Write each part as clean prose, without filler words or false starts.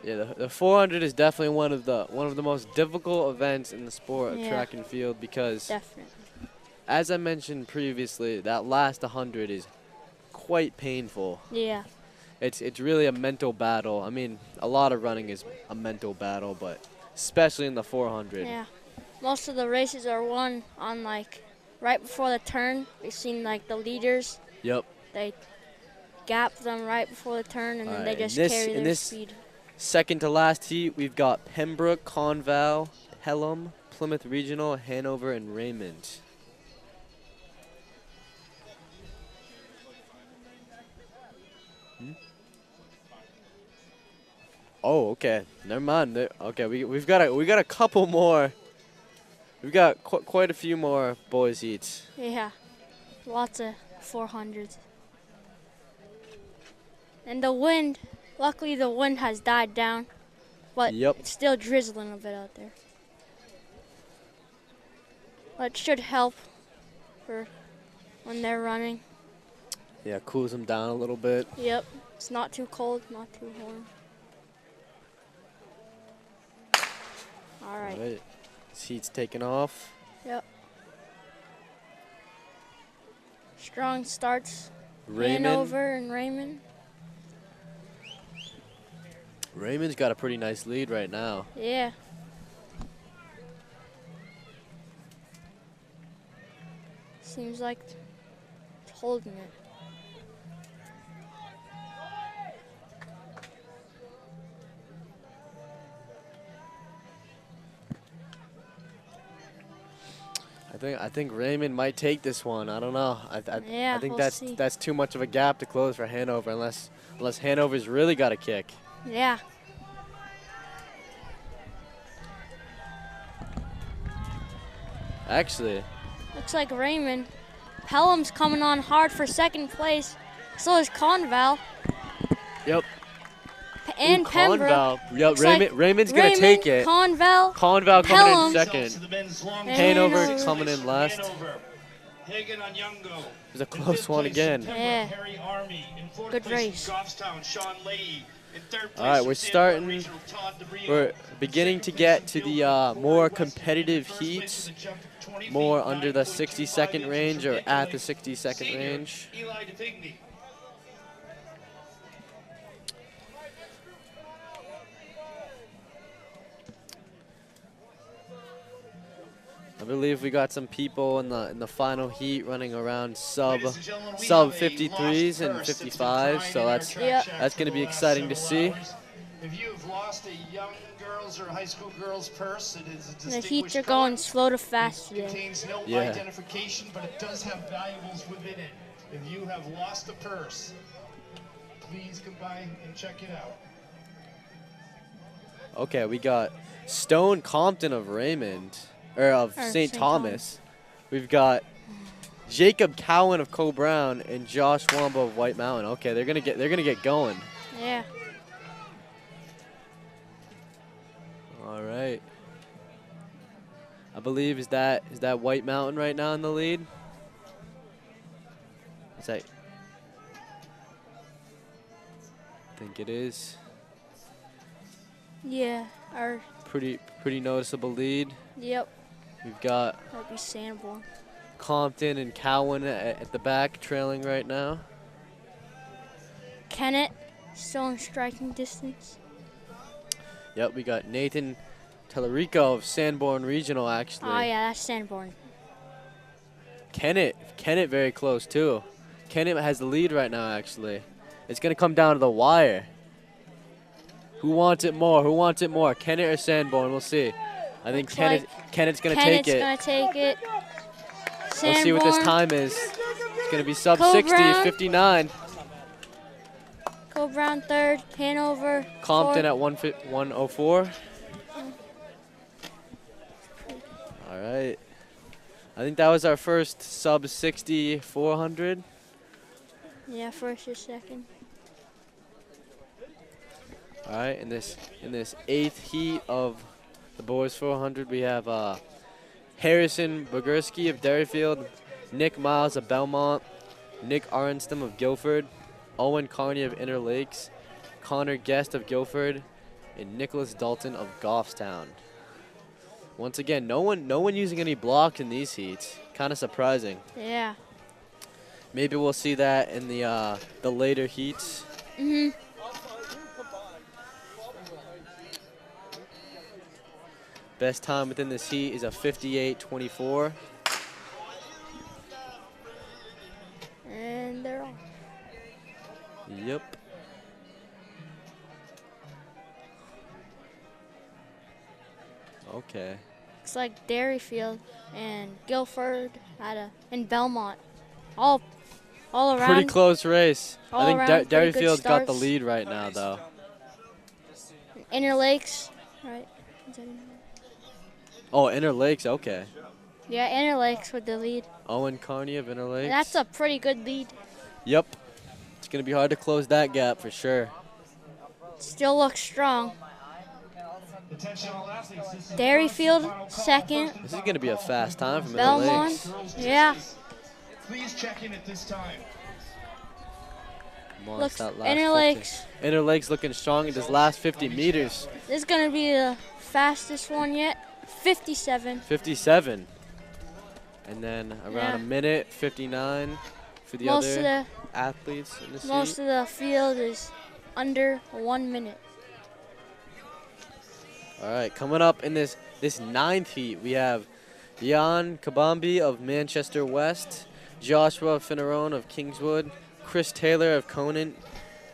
Yeah, the 400 is definitely one of the most difficult events in the sport of Yeah. track and field because, Definitely. as I mentioned previously, that last 100 is quite painful. Yeah. It's really a mental battle. I mean, a lot of running is a mental battle, but especially in the 400. Yeah. Most of the races are won on like right before the turn. We've seen like the leaders, Yep. they gap them right before the turn and All then right. they In just this carry in their this speed. second to last heat, we've got Pembroke, Conval, Pelham, Plymouth Regional, Hanover, and Raymond. Oh, okay. Never mind. Okay, we've got a couple more. We've got quite a few more boys heats. Yeah. Lots of 400s. And the wind, luckily the wind has died down, but Yep. it's still drizzling a bit out there. But it should help for when they're running. Yeah, cools them down a little bit. Yep. It's not too cold, not too warm. All right. All right. This heat's taking off. Yep. Strong starts. Raymond. Hanover and Raymond. Raymond's got a pretty nice lead right now. Yeah. Seems like it's holding it. I think Raymond might take this one. I don't know. Yeah, I think we'll see. that's too much of a gap to close for Hanover unless Hanover's really got a kick. Yeah. Actually, Looks like Raymond. Pelham's coming on hard for second place. So is Conval. yep. And Ooh, Pembroke. Conval. Yep, Looks like Raymond's going to take it. Conval. Conval coming Pelham. in second. And Hanover Hanover. coming in last. Hagen on Youngo. It was a close one again. Yeah. Harry Army. In fourth Good place race. from Goffstown, Sean Leahy. In third place All right, from we're Sanborn starting. Regional, Todd DeBrio. We're beginning to get to the more Northwest. competitive First place heats, with a jump of 20 more feet, under the 9.25 60-second inches range or from at the Nick 60-second Senior, range. Eli DeFigny. I believe we got some people in the final heat running around sub Ladies and gentlemen, we sub have a 53s lost and purse that's been 55s, crying so in our that's track Yeah. shack that's for going to the be last exciting to several see. hours. If you have lost a young girl's or high school girl's purse, it is a The distinguished heats are color. going slow to fast It today. contains no Yeah. identification, but it does have valuables within it. If you have lost a purse, please come by and check it out. Okay, we got Stone Compton of Raymond, or of Or St. St. Thomas. We've got Jacob Cowan of Co-Brown and Josh Wamba of White Mountain. Okay, they're gonna get going. Yeah. All right. I believe is that White Mountain right now in the lead? Is that? I think it is. Yeah. Our Pretty noticeable lead. yep. We've got That'd be Sanborn. Compton and Cowan at the back trailing right now. Kennett still in striking distance. Yep, we got Nathan Tellerico of Sanborn Regional actually. Oh yeah, that's Sanborn. Kennett very close too. Kennett has the lead right now actually. It's gonna come down to the wire. Who wants it more? Who wants it more? Kennett or Sanborn? We'll see. I think Looks Kennett's gonna Kennett's take it. gonna take it. We'll see what this Sanborn, time is. It's gonna be sub Cole 60, Brown. 59. Co-Brown third. Hanover. Compton fourth. at 104. All right. I think that was our first sub 60 400. Yeah, first or second. All right, in this eighth heat of the boys 400, we have Harrison Bogursky of Derryfield, Nick Miles of Belmont, Nick Arenstam of Guilford, Owen Carney of Inner Lakes, Connor Guest of Guilford, and Nicholas Dalton of Goffstown. Once again, no one using any blocks in these heats. Kind of surprising. Yeah. Maybe we'll see that in the later heats. Mhm. Best time within this heat is a 58.24. And they're off. Yep. Okay. Looks like Dairyfield and Guilford and Belmont, all around. Pretty close race. all I think around pretty good Dairyfield's got the starts. lead right now, though. Interlakes, right? Is that Inter- Oh, Interlakes, okay. Yeah, Interlakes with the lead. Owen Carney of Interlakes. That's a pretty good lead. Yep. It's going to be hard to close that gap for sure. Still looks strong. Attention all athletes. This is the Dairyfield, first and final call. second. This is going to be a fast time from Belmont, Interlakes. Girls yeah. distance. Please check in at this time. Come on, Looks it's that last Interlakes. 50. Interlakes looking strong in this last 50 meters. This is gonna be the fastest one yet. 57. 57. And then around Yeah. a minute, 59 for the Most other of the athletes in the most seat. of the field is under 1 minute. All right, coming up in this ninth heat, we have Jan Kabambi of Manchester West, Joshua Finneron of Kingswood, Chris Taylor of Conant,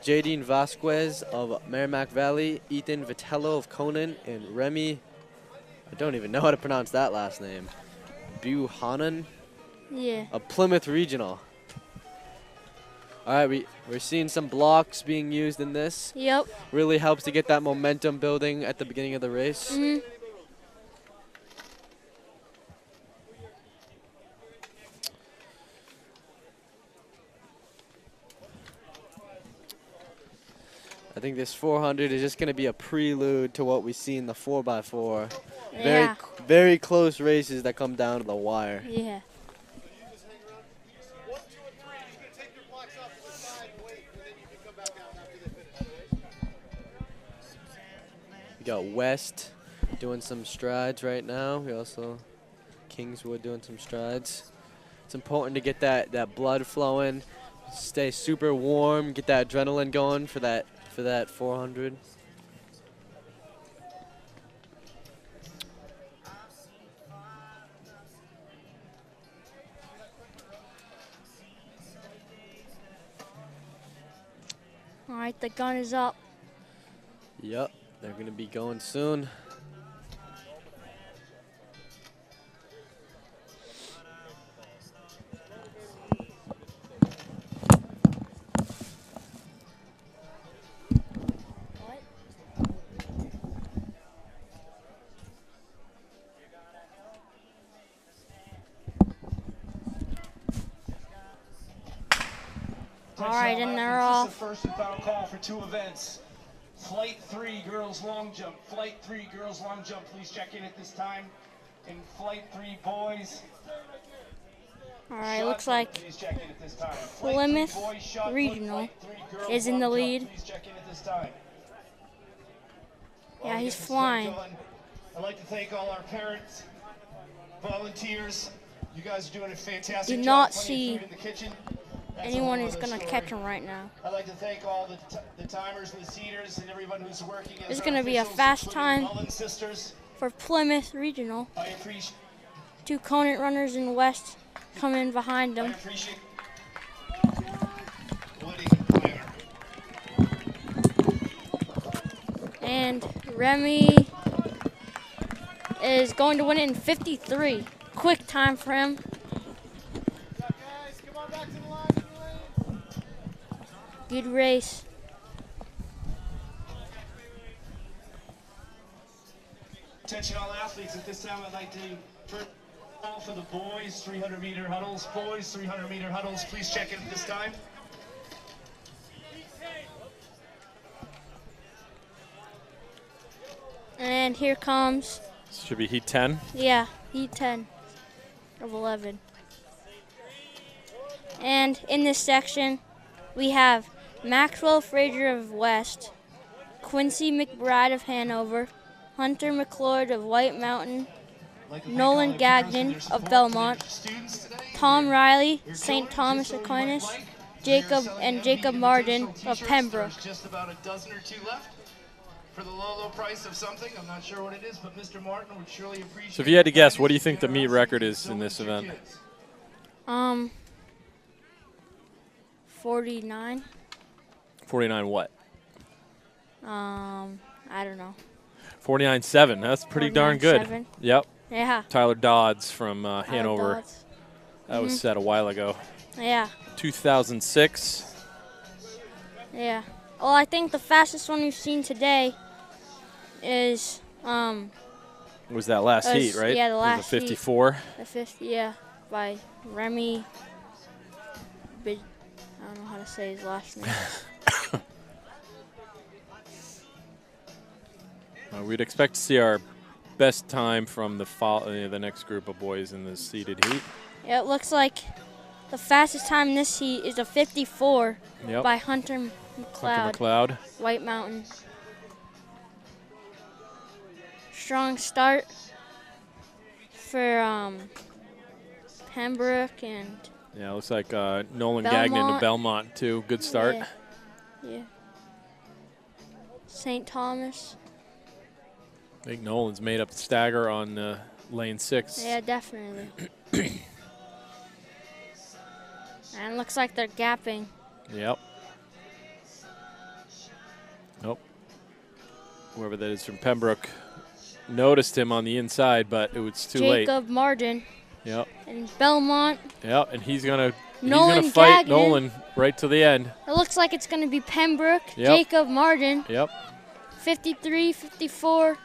Jadine Vasquez of Merrimack Valley, Ethan Vitello of Conant, and Remy, I don't even know how to pronounce that last name, Buchanan Yeah. of Plymouth Regional. All right, we're seeing some blocks being used in this. Yep. Really helps to get that momentum building at the beginning of the race. Mhm. I think this 400 is just going to be a prelude to what we see in the 4x4. Yeah. Very close races that come down to the wire. Yeah. We got West doing some strides right now. We also Kingswood doing some strides. It's important to get that blood flowing, stay super warm, get that adrenaline going for that 400. All right, the gun is up. Yep, they're gonna be going soon. All right, and they're This off. is the first and final call for two events. Flight 3 girls long jump. Flight 3 girls long jump. Please check in at this time. And Flight 3 boys. All right, shot looks put, like please check in at this time. Flight 3 Plymouth boys shot put, Regional Flight 3 girls is in long the jump. lead. Please check in at this time. Yeah, While we he's get this flying. going, I'd like to thank all our parents, volunteers. You guys are doing a fantastic Do job. not Plenty of see food in the kitchen. That's a Anyone whole is other gonna story. catch him right now. I'd like to thank all the timers and the seaters and everyone who's working. as It's our gonna be a officials, fast including time. Mullen sisters. For Plymouth Regional, I appreciate. 2 Conant runners in West come in behind I them. appreciate. Woody Planner. And Remy is going to win it in 53. Quick time for him. Good race. Attention all athletes. At this time, I'd like to first call for the boys 300-meter huddles. Boys 300-meter huddles. Please check in at this time. And here comes, Should be heat 10. yeah, heat 10 of 11. And in this section, we have Maxwell Frazier of West Quincy McBride of Hanover, Hunter McLeod of White Mountain, Nolan Gagnon of Belmont, Tom Riley, St. Thomas Aquinas, Jacob Martin of Pembroke. Just about a dozen or two left for the low price of something. I'm not sure what it is, but Mr. Martin would surely appreciate. So if you had to guess, what do you think the meet record is in this event? 49. 49 what? I don't know. 49.7. That's pretty darn good. 49.7. Yep. Yeah. Tyler Dodds from Hanover. Dodds. That was set a while ago. Yeah. 2006. Yeah. Well, I think the fastest one we've seen today is Was that last was- heat, right? yeah, the It was last a 54. the 50, yeah, by Remy. I don't know how to say his last name. We'd expect to see our best time from the next group of boys in the seeded heat. Yeah, it looks like the fastest time in this heat is a 54 Yep. by Hunter Hunter McLeod, McLeod. White Mountain. Strong start for Pembroke and Yeah, looks like Nolan Gagnon to Belmont too. Good start. Yeah. St. Thomas. I think Nolan's made up the stagger on lane 6. Yeah, definitely. And it looks like they're gapping. Yep. Nope. Whoever that is from Pembroke noticed him on the inside, but it was too late. Jacob Martin Yep. and Belmont. Yep. And he's gonna Nolan fight Gagnon. Nolan right to the end. It looks like it's going to be Pembroke, Yep. Jacob Martin, Yep. 53, 54.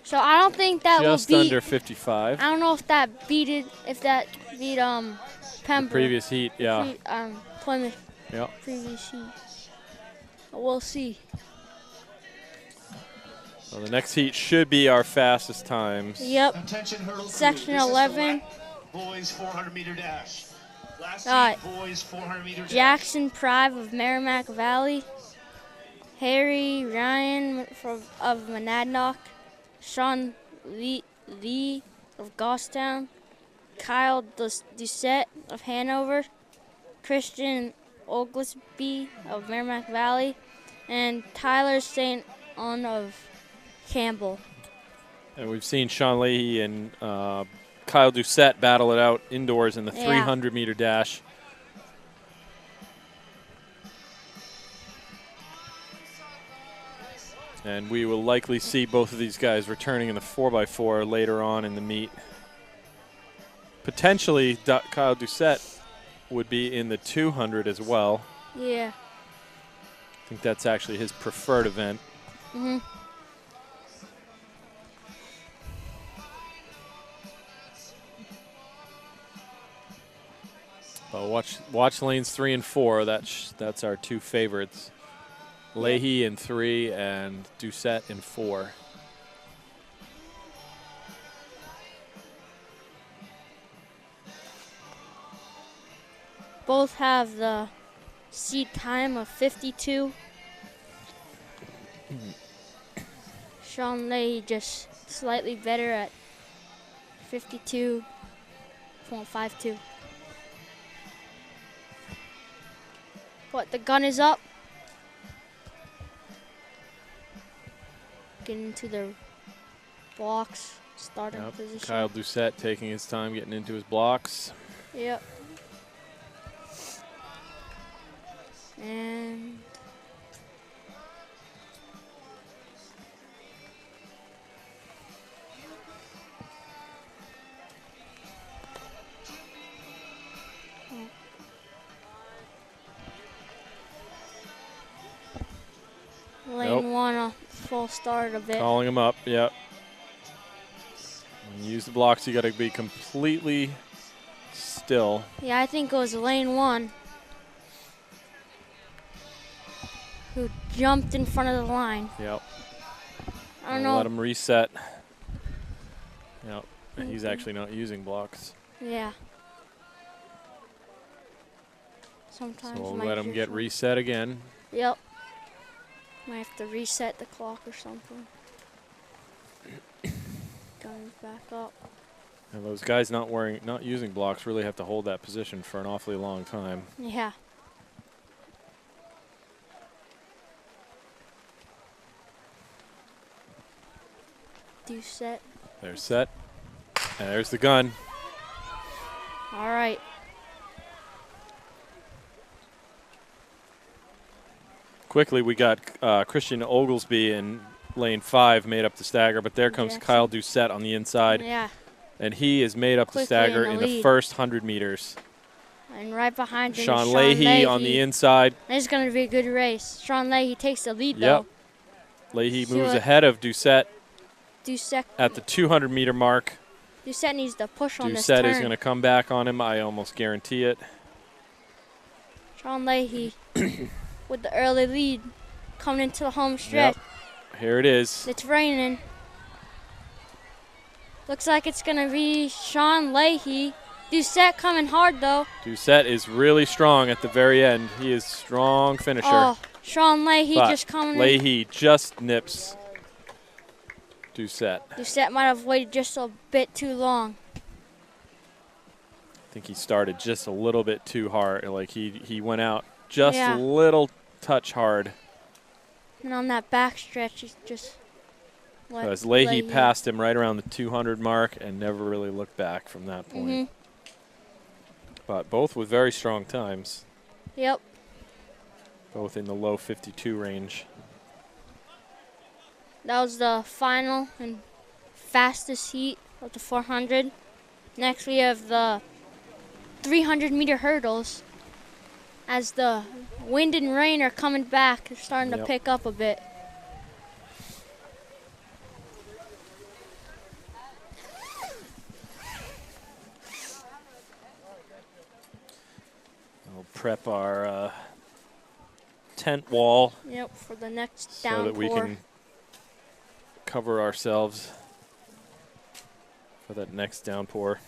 So I don't think that Just will beat. under 55. I don't know if that beat The Pembroke. previous heat, yeah. Plymouth Yep. previous heat. But we'll see. So the next heat should be our fastest times. Yep. Attention, hurdle crew. Section This is the 11. Boys 400-meter dash. Last Alright. heat, boys 400-meter dash. Jackson Prive of Merrimack Valley, Harry Ryan of Monadnock, Sean Lee of Goffstown, Kyle Doucette of Hanover, Christian Oglesby of Merrimack Valley, and Tyler St. On of Campbell. And we've seen Sean Leahy and Kyle Doucette battle it out indoors in the 300-meter dash. And we will likely see both of these guys returning in the 4x4 later on in the meet. Potentially, Kyle Doucette would be in the 200 as well. Yeah. I think that's actually his preferred event. Mm-hmm. But watch lanes 3 and 4. That's our two favorites. Leahy in 3 and Doucette in 4. Both have the seat time of 52. Sean Leahy just slightly better at 52.52. What, the gun is up? Getting into the blocks, starting position. Kyle Doucette taking his time getting into his blocks. Yep. And lane 1 a full start of it. Calling him up, yep. When you use the blocks, you got to be completely still. Yeah, I think it was lane 1 who jumped in front of the line. Yep. I don't know. Let him reset. Yep. And he's actually not using blocks. Yeah. Sometimes So we'll might let him do get some- reset again. Yep. Might have to reset the clock or something. Guns back up. And those guys not using blocks really have to hold that position for an awfully long time. Yeah. Do set. They're set. And there's the gun. All right. Quickly, we got Christian Oglesby in lane 5 made up the stagger, but there comes Jackson. Kyle Doucette on the inside. Yeah. And he is made up the Quickly stagger in in the the lead. first 100 meters. And right behind him is Sean Leahy on the inside. This is going to be a good race. Sean Leahy takes the lead, Yep. though. Leahy See moves what- ahead of Doucette Doucette at the 200-meter mark. needs to push on this turn. Doucette is going to come back on him. I almost guarantee it. Sean Leahy with the early lead coming into the home stretch. Yep. Here it is. It's raining. Looks like it's going to be Sean Leahy. Doucette coming hard, though. Doucette is really strong at the very end. He is strong finisher. Oh, Sean Leahy but just coming in. Leahy just nips Doucette. Doucette might have waited just a bit too long. I think he started just a little bit too hard. Like he went out just Yeah. a little touch hard. And on that back stretch, he's just let As Leahy passed him right around the 200 mark and never really looked back from that point. Mhm. But both with very strong times, Yep. both in the low 52 range. That was the final and fastest heat of the 400. Next, we have the 300-meter hurdles. As the wind and rain are coming back, they're starting to Yep. pick up a bit. We'll prep our tent wall Yep, for the next so downpour. that we can cover ourselves for that next downpour.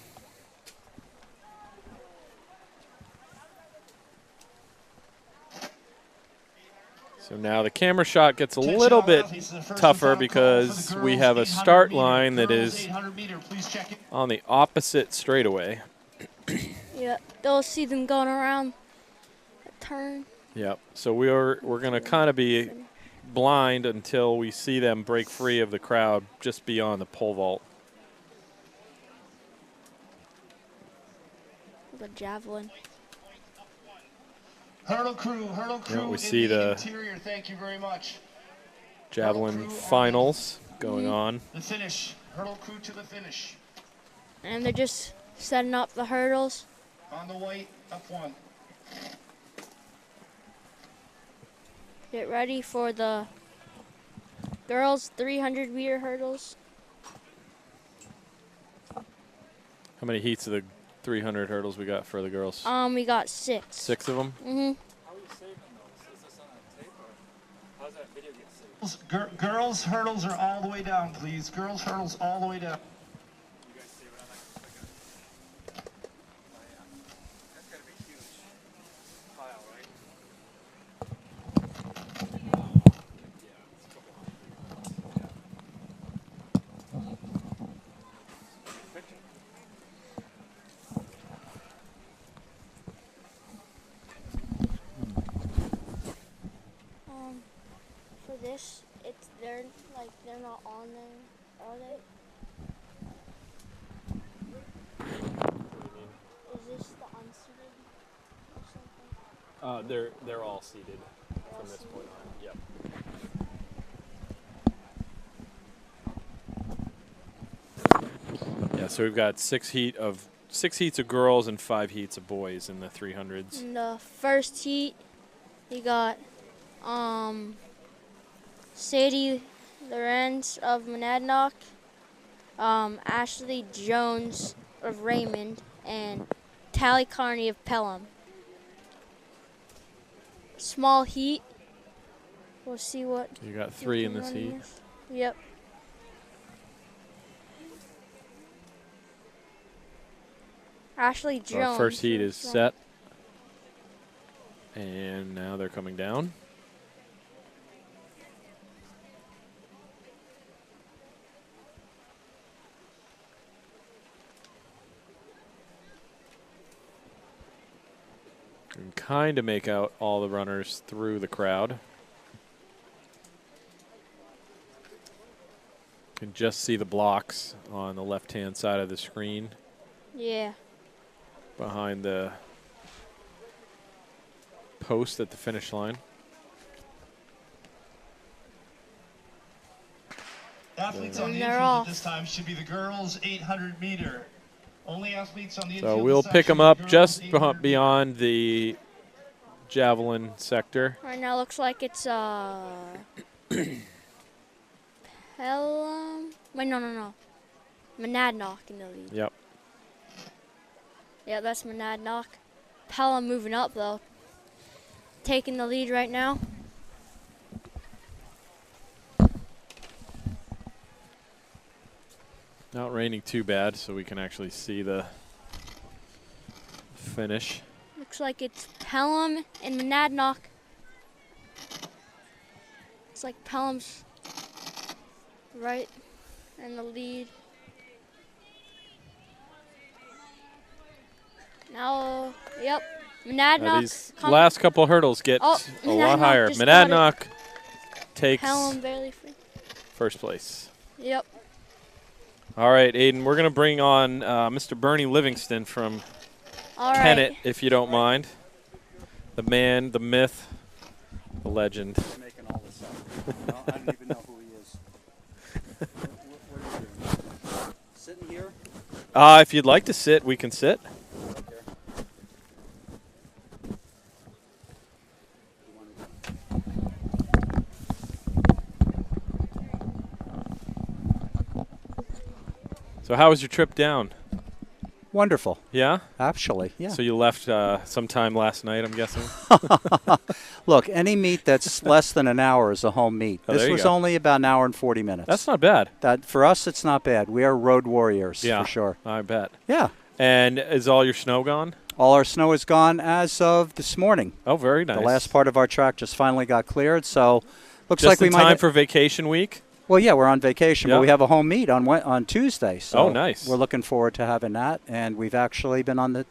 So now the camera shot gets a little bit tougher because we have a start line that is on the opposite straightaway. Yep, they'll see them going around a turn. Yep. So we're going to kind of be blind until we see them break free of the crowd just beyond the pole vault. The javelin. Hurdle crew we in see the the interior. Thank you very much. Javelin finals going on. The finish. Hurdle crew to the finish. And they're just setting up the hurdles. On the white, up one. Get ready for the girls' 300-meter hurdles. How many heats of the 300 hurdles we got for the girls? We got 6. 6 of them? Mm-hmm. Girls hurdles are all the way down, please. Girls hurdles all the way down. For this, they're not on there, are they? Is this the unseated or something? They're all seated from this point on. Yep. Yeah, so we've got 6 heats of girls and 5 heats of boys in the 300s. In the first heat, you got Sadie Lorenz of Monadnock, Ashley Jones of Raymond, and Tally Carney of Pelham. Small heat. We'll see what. You got 3 in this heat. Yep. Ashley So our Jones. first heat is set. And now they're coming down. Can kind of make out all the runners through the crowd. Can just see the blocks on the left-hand side of the screen. Yeah. Behind the post at the finish line. Athletes on the they're infield off. at this time should be the girls 800 meter. Only athletes on the So infield we'll this pick time them up should be just girls 800 meter. beyond the javelin sector. Right now looks like it's Pelham. Wait, no. Monadnock in the lead. Yep. Yeah, that's Monadnock. Pelham moving up though. Taking the lead right now. Not raining too bad, so we can actually see the finish. Looks like it's Pelham and Monadnock. It's like Pelham's right in the lead. Now, yep, Monadnock. These last couple hurdles get Oh, a lot Monadnock higher. just got it. Monadnock takes Pelham barely free. first place. Yep. All right, Aiden, we're going to bring on Mr. Bernie Livingston from All right. Kennett, if you don't mind. The man, the myth, the legend. Making all this up. I don't even know who he is. What are you doing? Sitting here? If you'd like to sit, we can sit. So how was your trip down? Wonderful. Yeah? Actually, yeah. So you left sometime last night, I'm guessing? Look, any meet that's less than an hour is a home meet. Oh, This there you was go. only about an hour and 40 minutes. That's not bad. That for us, it's not bad. We are road warriors Yeah, for sure. I bet. Yeah. And is all your snow gone? All our snow is gone as of this morning. Oh, very nice. The last part of our track just finally got cleared, so looks Just like we in might. time for vacation week? Well, yeah, we're on vacation, Yeah. but we have a home meet on Tuesday. So Oh, nice. We're looking forward to having that, and we've actually been on the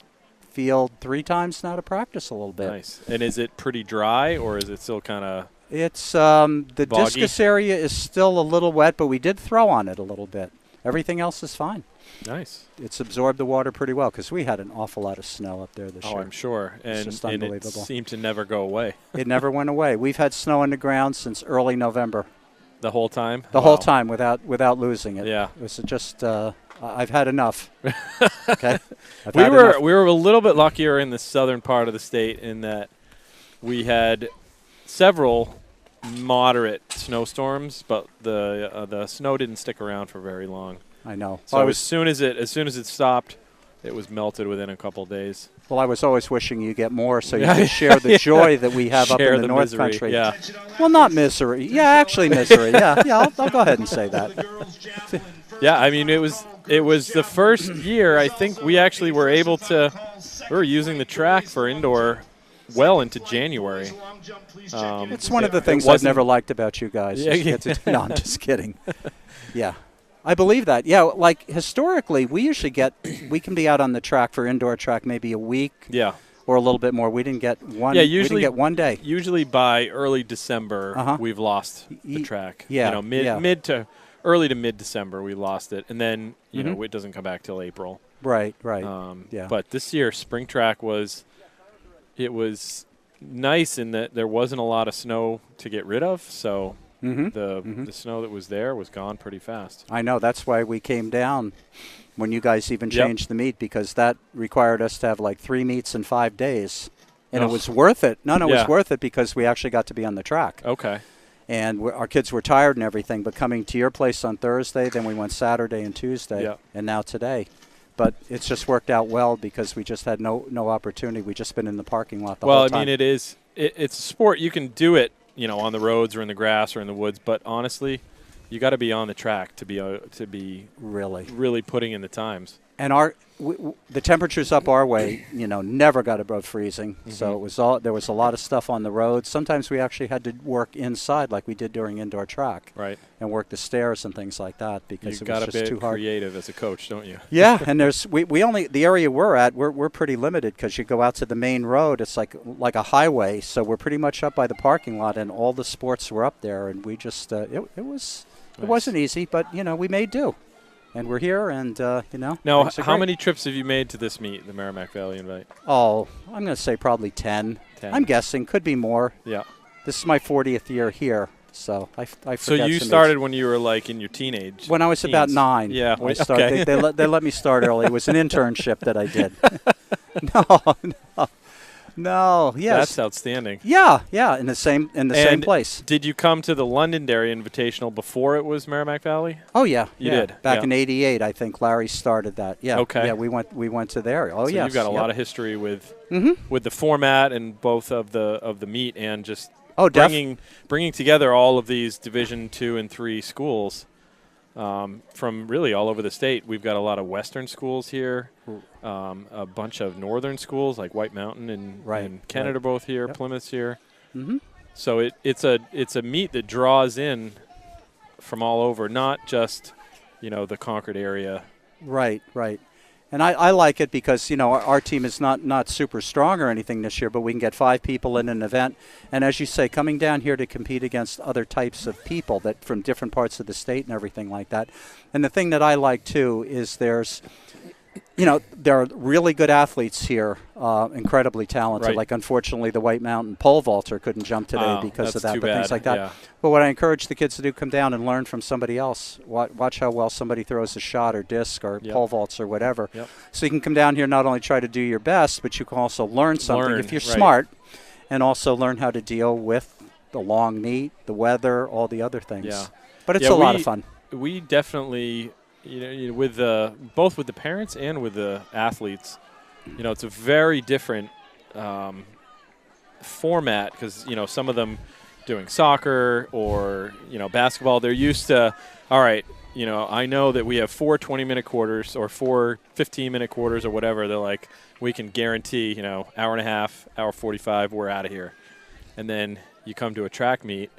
field 3 times now to practice a little bit. Nice. And is it pretty dry, or is it still kind of... It's the Boggy? discus area is still a little wet, but we did throw on it a little bit. Everything else is fine. Nice. It's absorbed the water pretty well because we had an awful lot of snow up there this Oh, year. I'm sure. It's And, just and it unbelievable. seemed to never go away It never went away. We've had snow on the ground since early November, the whole time? the whole Wow. time without losing it. Yeah. It was just I've had enough. Okay. I've We had were enough. we were a little bit luckier in the southern part of the state in that we had several moderate snowstorms, but the snow didn't stick around for very long. I know. So I as was soon as it stopped, it was melted within a couple days. well. I was always wishing you get more so you Yeah. could share the joy that we have Share up in the North misery. Country. Yeah. Well, not misery. Yeah, actually misery. Yeah. I'll go ahead and say that. Yeah, I mean it was the first year I think we actually were able to we were using the track for indoor well into January. It's one of the It things I've wasn't- never liked about you guys. Yeah, is you get to- no, I'm just kidding. Yeah. I believe that. Yeah, like historically, we can be out on the track for indoor track maybe a week Yeah. or a little bit more. We didn't get one. Yeah, we usually- didn't get one day. Usually by early December Uh-huh. we've lost the Ye- track. yeah, You know, yeah. mid to early to mid December we lost it, and then you Mhm. know it doesn't come back till April. Right. Yeah. But this year spring track was nice in that there wasn't a lot of snow to get rid of, so Mm-hmm. the snow that was there was gone pretty fast. I know. That's why we came down when you guys even Yep. changed the meet because that required us to have like 3 meets in 5 days. And Ugh. it was worth it. No, it Yeah. was worth it because we actually got to be on the track. Okay. And our kids were tired and everything, but coming to your place on Thursday, then we went Saturday and Tuesday, Yeah. and now today. But it's just worked out well because we just had no opportunity. We just been in the parking lot the Well, whole I time. mean, it's a sport. You can do it, you know, on the roads or in the grass or in the woods. But honestly, you got to be on the track to be really. really putting in the times. and the temperatures up our way, never got above freezing. So it was there was a lot of stuff on the road. Sometimes we actually had to work inside, like we did during indoor track, Right. and work the stairs and things like that because You've it was got to just be too hard. creative as a coach, don't you? Yeah, and we only the area we're at, we're pretty limited because you go out to the main road. It's like a highway, so we're pretty much up by the parking lot, and all the sports were up there, and we just it wasn't easy, but we made do. And we're here, and, Now, things are how great. many trips have you made to this meet, the Merrimack Valley Invite? Oh, I'm going to say probably 10. 10. I'm guessing. Could be more. Yeah. This is my 40th year here, so I forget So you some started age. when you were like in your teenage. When I was about teens. 9. Yeah. I started, Okay. they let me start early. It was an internship that I did. No, yes. That's outstanding. Yeah, in the same And place. Did you come to the Londonderry Invitational before it was Merrimack Valley? Oh yeah, You yeah. did, Back yeah. in '88, I think Larry started that. Yeah. Okay. Yeah, we went to there. Oh So yeah. you've got a lot of history with Mm-hmm. with the format and both of the meet and just Oh, bringing together all of these Division II and III schools from really all over the state. We've got a lot of Western schools here, a bunch of Northern schools like White Mountain and Kennett are both here, Yep. Plymouth's here. Mm-hmm. So it's a meet that draws in from all over, not just the Concord area. Right. And I like it because, our team is not super strong or anything this year, but we can get 5 people in an event. And as you say, coming down here to compete against other types of people that from different parts of the state and everything like that. And the thing that I like, too, is there are really good athletes here, incredibly talented. Right. Like, unfortunately, the White Mountain pole vaulter couldn't jump today because that's of that, too but things bad, like that. yeah. But what I encourage the kids to do, come down and learn from somebody else. Watch how well somebody throws a shot or disc or Yep. pole vaults or whatever. Yep. So you can come down here, not only try to do your best, but you can also learn something if you're right. smart, and also learn how to deal with the long meet, the weather, all the other things. Yeah. But it's Yeah, a lot of fun. We definitely, with both with the parents and with the athletes, it's a very different format because some of them doing soccer or basketball, they're used to, all right, I know that we have 4 20-minute quarters or 4 15-minute quarters or whatever. They're like, we can guarantee hour and a half, hour 45, we're out of here. And then you come to a track meet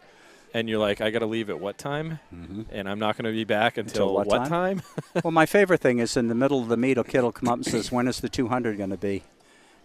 and you're like, I got to leave at what time? Mm-hmm. And I'm not going to be back until what time? Well, my favorite thing is in the middle of the meet, a kid will come up and says, when is the 200 going to be?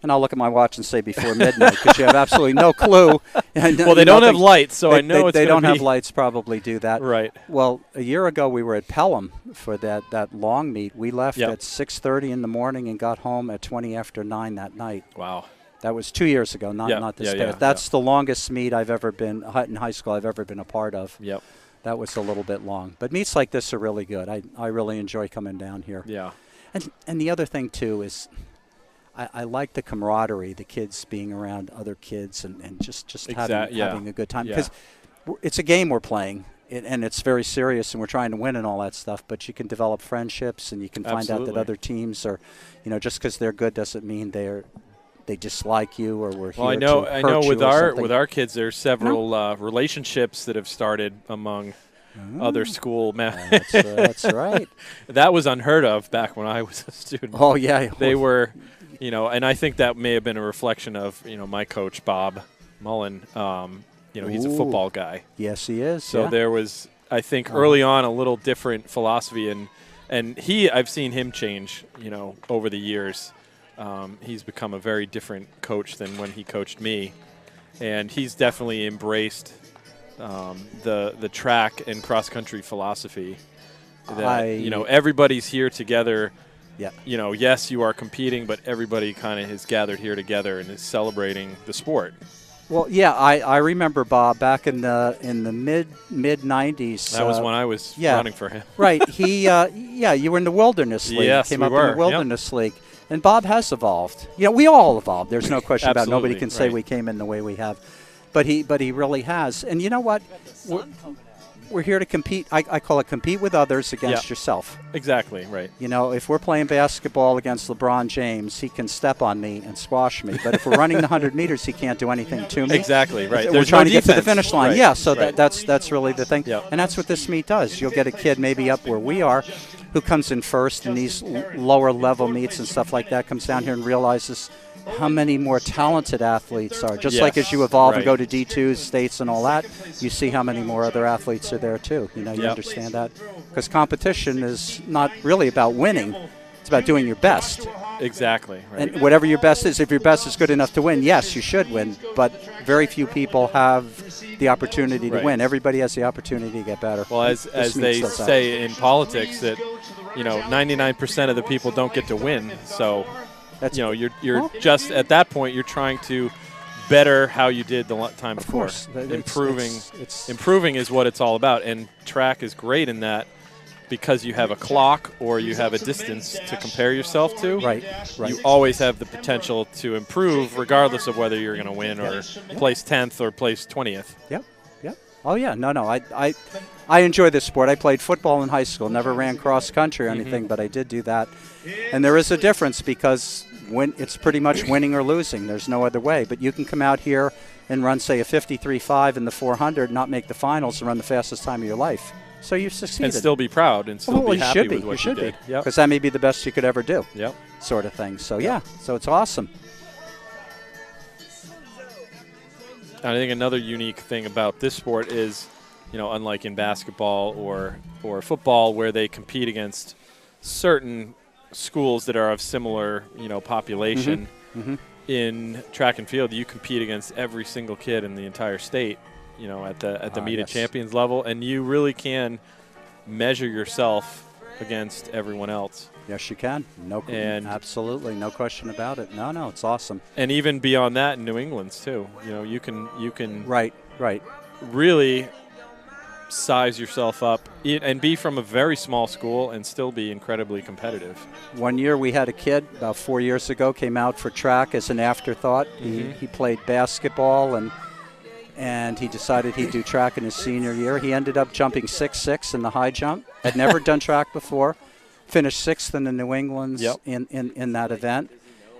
And I'll look at my watch and say before midnight because you have absolutely no clue. Well, they don't have lights, so I know they it's don't gonna have be lights. Probably do that. right. Well, a year ago we were at Pelham for that long meet. We left Yep. at 6:30 in the morning and got home at 20 after 9 that night. Wow. That was 2 years ago, not this Yeah, past. That's the longest meet I've ever been in high school. I've ever been a part of. Yep. That was a little bit long, but meets like this are really good. I really enjoy coming down here. Yeah. And the other thing too is, I like the camaraderie, the kids being around other kids and just having a good time because it's a game we're playing. And it's very serious, and we're trying to win and all that stuff. But you can develop friendships, and you can find out that Absolutely. other teams are, just because they're good doesn't mean they dislike you or we're here Well, I to hurt know you with or something. with our kids, there's several relationships that have started among other school. That's right. That was unheard of back when I was a student. Oh yeah, They were, and I think that may have been a reflection of my coach Bob Mullen. He's a Ooh. football guy. Yes, he is. So yeah. there was, I think, early on a little different philosophy, and I've seen him change, over the years. He's become a very different coach than when he coached me, and he's definitely embraced the track and cross country philosophy. That everybody's here together. Yeah. Yes, you are competing, but everybody kind of is gathered here together and is celebrating the sport. Well, yeah, I remember Bob back in the mid '90s. That was when I was running for him. Right. He, you were in the Wilderness League. Yes, Came we up were. in the Wilderness League. And Bob has evolved. We all evolved. There's no question about it. Nobody Absolutely, can say right. we came in the way we have. But he really has. And you know what? We're here to compete. I call it compete with others against yourself. Exactly, right. If we're playing basketball against LeBron James, he can step on me and squash me. But if we're running the 100 meters, he can't do anything to me. Exactly, right. We're There's trying no to get to the defense. finish line. Right, Yeah, so right. that's really the thing. Yep. And that's what this meet does. You'll get a kid maybe up where we are who comes in first in these lower level meets and stuff like that comes down here and realizes how many more talented athletes are. Just like as you evolve and go to D2s, states and all that, you see how many more other athletes are there too. You know, you understand that. Because competition is not really about winning. It's about doing your best. Exactly. Right. And whatever your best is, if your best is good enough to win, yes, you should win. But very few people have the opportunity to win. Everybody has the opportunity to get better. Well, as they say in politics that, you know, 99% of the people don't get to win. So, you know, you're just at that point you're trying to better how you did the time before. Of course. Improving is what it's all about, and track is great in that because you have a clock or you have a distance to compare yourself to. Right. You always have the potential to improve regardless of whether you're going to win or place 10th or place 20th. Yep. Oh, yeah. No. I enjoy this sport. I played football in high school, never ran cross country or anything, but I did do that. And there is a difference because it's pretty much winning or losing. There's no other way. But you can come out here and run, say, a 53.5 in the 400, not make the finals, and run the fastest time of your life. So you've succeeded. And still be proud and still be happy with what you did. Because that may be the best you could ever do. Yep. Sort of thing. So, so it's awesome. I think another unique thing about this sport is, you know, unlike in basketball or football where they compete against certain schools that are of similar, you know, population, in track and field you compete against every single kid in the entire state, you know, at the meet of champions level, and you really can measure yourself against everyone else. Yes, you can. Absolutely, no question about it. No, it's awesome. And even beyond that, in New England's too. You know, you can right really size yourself up and be from a very small school and still be incredibly competitive. One year we had a kid about 4 years ago came out for track as an afterthought. He played basketball and he decided he'd do track in his senior year. He ended up jumping 6'6" in the high jump. Had never done track before. Finished 6th in the New England's in that event.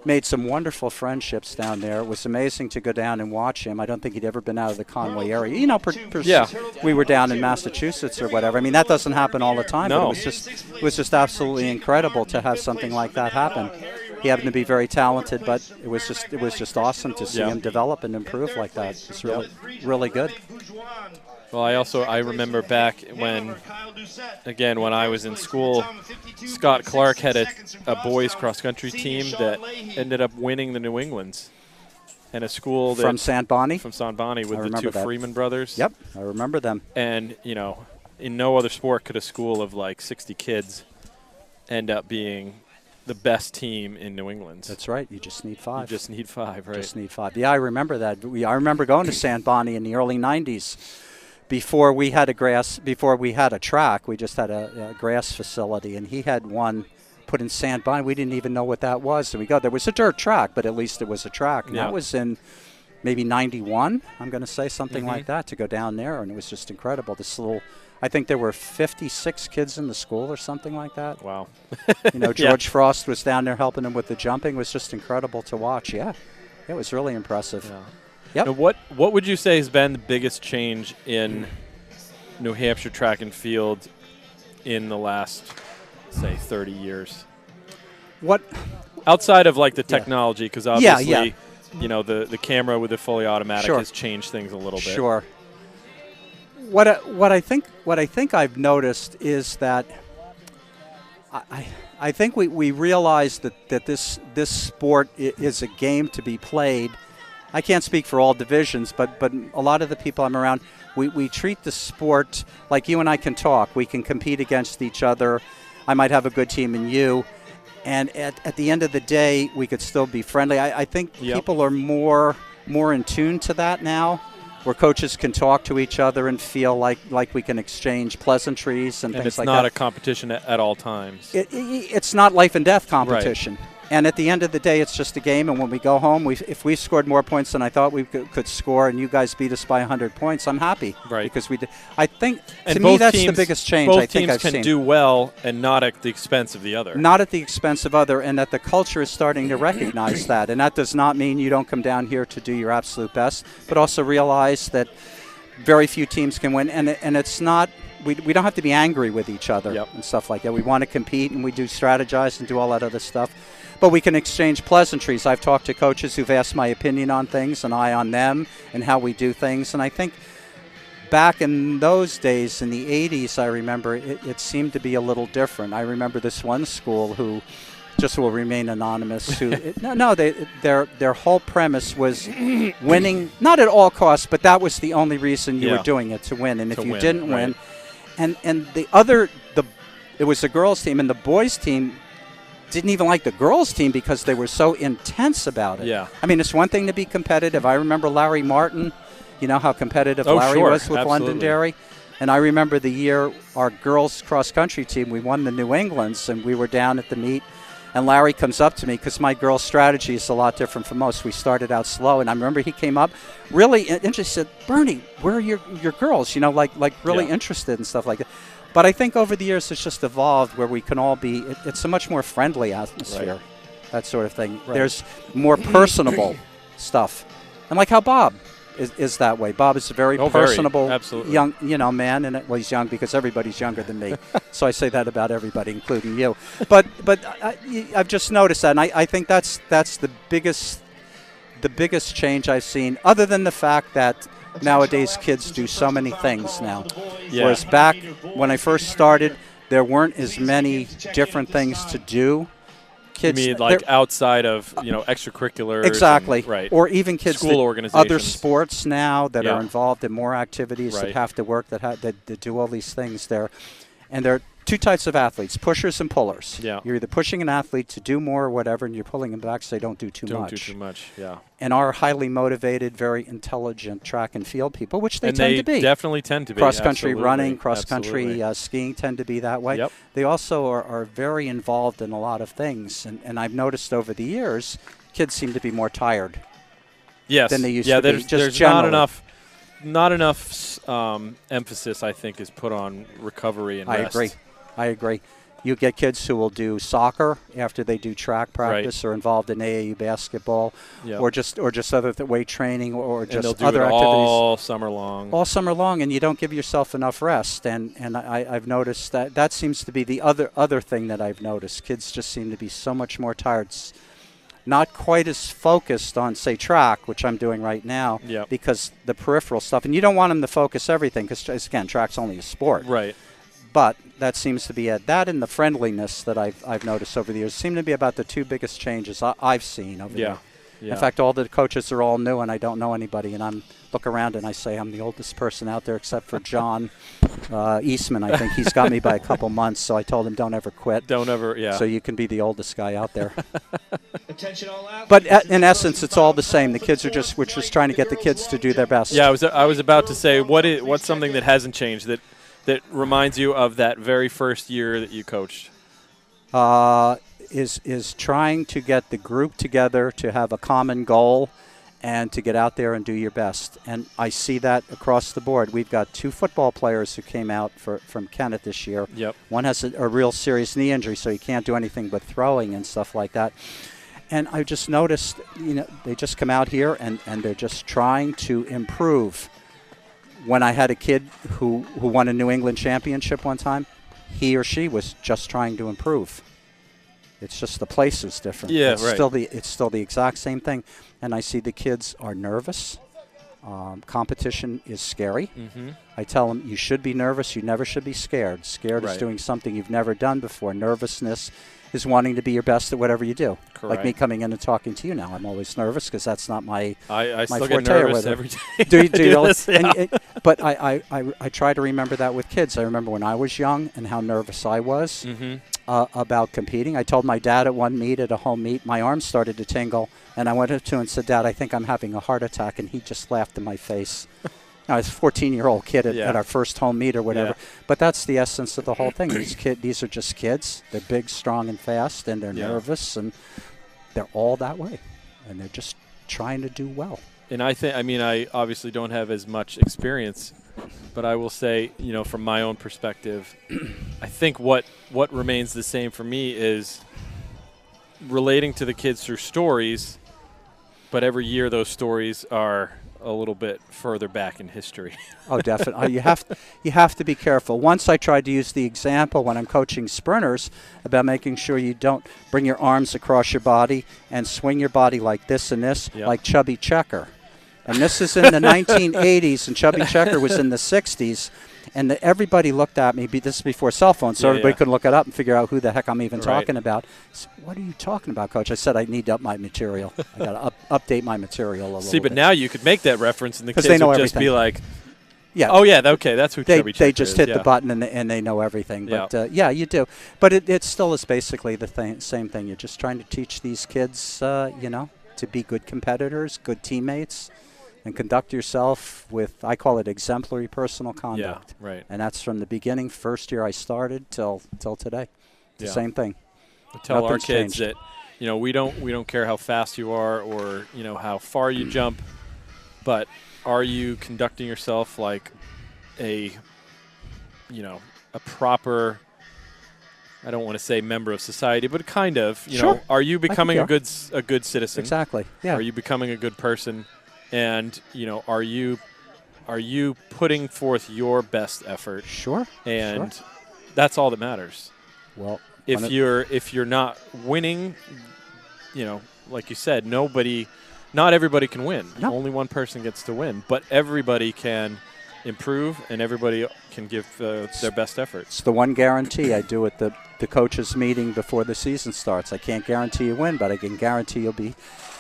Made some wonderful friendships down there. It was amazing to go down and watch him. I don't think he'd ever been out of the Conway area. You know, we were down in Massachusetts or whatever. I mean, that doesn't happen all the time. No. But it was just absolutely incredible to have something like that happen. He happened to be very talented, but it was just awesome to see him develop and improve like that. It's really good. Well, I remember back when I was in school, Scott Clark had a boys cross-country team that ended up winning the New England's. And a school from Sant Bonnie? From Sant Bonnie with the two Freeman brothers. Yep, I remember them. And, you know, in no other sport could a school of like 60 kids end up being the best team in New England. That's right. You just need 5. You just need 5, right? Just need 5. Yeah, I remember that. I remember going to Sant Bonnie in the early 90s. Before we had a track, we just had a grass facility, and he had one put in Sant Bonnie. We didn't even know what that was. So there was a dirt track, but at least it was a track. And that was in maybe 91, I'm going to say, something like that, to go down there, and it was just incredible. I think there were 56 kids in the school or something like that. Wow. You know, George Frost was down there helping him with the jumping. It was just incredible to watch. Yeah, it was really impressive. Yeah. Yep. Now, what would you say has been the biggest change in New Hampshire track and field in the last, say, 30 years? What? Outside of like the technology, because obviously, you know, the camera with the fully automatic has changed things a little bit. Sure. What I think I've noticed is that I think we realize that this sport is a game to be played. I can't speak for all divisions, but a lot of the people I'm around, we treat the sport like you and I can talk. We can compete against each other. I might have a good team in you. And at the end of the day, we could still be friendly. I think people are more in tune to that now, where coaches can talk to each other and feel like we can exchange pleasantries and things like that. And it's not a competition at all times. It's not life and death competition. Right. And at the end of the day, it's just a game. And when we go home, if we scored more points than I thought we could score, and you guys beat us by 100 points, I'm happy. Right. Because we did. I think, to me, that's the biggest change I think I've seen. Both teams can do well and not at the expense of the other. Not at the expense of other, and that the culture is starting to recognize that. And that does not mean you don't come down here to do your absolute best, but also realize that very few teams can win. And it's not we don't have to be angry with each other Yep. and stuff like that. We want to compete, and we do strategize and do all that other stuff. But we can exchange pleasantries. I've talked to coaches who've asked my opinion on things and I on them and how we do things. And I think back in those days, in the 80s, I remember it seemed to be a little different. I remember this one school who just will remain anonymous. Their whole premise was winning, not at all costs, but that was the only reason you were doing it, to win. And if you didn't win, and it was the girls' team, and the boys' team didn't even like the girls' team because they were so intense about it. Yeah. I mean, it's one thing to be competitive. I remember Larry Martin. You know how competitive Larry was with Londonderry? And I remember the year our girls cross-country team, we won the New Englands, and we were down at the meet. And Larry comes up to me because my girls' strategy is a lot different from most. We started out slow, and I remember he came up really interested. Bernie, where are your girls? You know, like really interested and stuff like that. But I think over the years it's just evolved where we can all be. It's a much more friendly atmosphere, that sort of thing. Right. There's more personable stuff, and like how Bob is that way. Bob is a very personable, young, man, and he's young because everybody's younger than me. So I say that about everybody, including you. But I've just noticed that, and I think that's the biggest change I've seen, other than the fact that nowadays kids do so many things now. Yeah. Whereas back when I first started, there weren't as many different things to do. Kids, you mean like outside of extracurriculars? Exactly. Right. Or even kids school organizations. Other sports now that are involved in more activities that have to work, that do all these things there. And there are two types of athletes, pushers and pullers. Yeah. You're either pushing an athlete to do more or whatever, and you're pulling them back so they don't do too much. Don't do too much, yeah. And our highly motivated, very intelligent track and field people, which they tend to be. They definitely tend to be. Cross-country running, cross-country skiing tend to be that way. Yep. They also are very involved in a lot of things. And I've noticed over the years, kids seem to be more tired than they used to be. There's not enough emphasis, I think, is put on recovery and rest. I agree. You get kids who will do soccer after they do track practice, or involved in AAU basketball, or just other weight training, or just other activities all summer long. All summer long, and you don't give yourself enough rest. And I've noticed that seems to be the other thing that I've noticed. Kids just seem to be so much more tired. Not quite as focused on, say, track, which I'm doing right now, because the peripheral stuff. And you don't want them to focus everything because, again, track's only a sport. Right. But that seems to be that and the friendliness that I've noticed over the years seem to be about the two biggest changes I've seen over there. Yeah. In fact, all the coaches are all new, and I don't know anybody. And I look around and I say I'm the oldest person out there except for John Eastman. I think he's got me by a couple months, so I told him don't ever quit. Don't ever, So you can be the oldest guy out there. Attention all athletes. But in essence, it's all the same. The kids we're just trying to get the kids to do their best. Yeah, I was about to say, what's something that hasn't changed that reminds you of that very first year that you coached? Is trying to get the group together to have a common goal and to get out there and do your best. And I see that across the board. We've got 2 football players who came out from Kennett this year. Yep. One has a real serious knee injury, so he can't do anything but throwing and stuff like that. And I just noticed, they just come out here and they're just trying to improve. When I had a kid who won a New England championship one time, he or she was just trying to improve. It's just the place is different. Yeah, it's still the exact same thing. And I see the kids are nervous. Competition is scary. Mm-hmm. I tell them you should be nervous. You never should be scared. Scared is doing something you've never done before. Nervousness is wanting to be your best at whatever you do. Correct. Like me coming in and talking to you now. I'm always nervous because that's not my I my still forte get nervous every day. Do you this, yeah. But I try to remember that with kids. I remember when I was young and how nervous I was about competing. I told my dad at one meet, at a home meet, my arms started to tingle. And I went up to him and said, Dad, I think I'm having a heart attack. And he just laughed in my face. I was a 14-year-old kid at our first home meet or whatever. Yeah. But that's the essence of the whole thing. These are just kids. They're big, strong, and fast, and they're nervous, and they're all that way. And they're just trying to do well. And I obviously don't have as much experience, but I will say, from my own perspective, I think what remains the same for me is relating to the kids through stories, but every year those stories are a little bit further back in history. Oh, definitely. You have to be careful. Once I tried to use the example when I'm coaching sprinters about making sure you don't bring your arms across your body and swing your body like this and this, like Chubby Checker. And this is in the 1980s, and Chubby Checker was in the 60s. And everybody looked at me. This is before cell phones, so everybody could look it up and figure out who the heck I'm even talking about. So, what are you talking about, Coach? I said I need to up my material. I got to update my material a little bit. See, but now you could make that reference, and the kids they know would everything. just be like, yeah. Oh, yeah, okay, that's who Chubby Checker They just is. hit the button, and they know everything. But, yeah, you do. But it still is basically the same thing. You're just trying to teach these kids, to be good competitors, good teammates, and conduct yourself with, I call it exemplary personal conduct. Yeah, right. And that's from the beginning, first year I started till today. The same thing. We tell our Nothing's kids changed. that, we don't care how fast you are or, how far you jump, but are you conducting yourself like a proper, I don't want to say member of society, but kind of, Sure. Are you becoming you a good citizen? Exactly. Yeah. Are you becoming a good person? And, are you putting forth your best effort? Sure. And Sure. that's all that matters. Well, If you're not winning, like you said, not everybody can win. No. Only one person gets to win, but everybody can improve and everybody can give their best efforts. it's the one guarantee I do at the coaches meeting before the season starts. I can't guarantee you win, but I can guarantee you'll be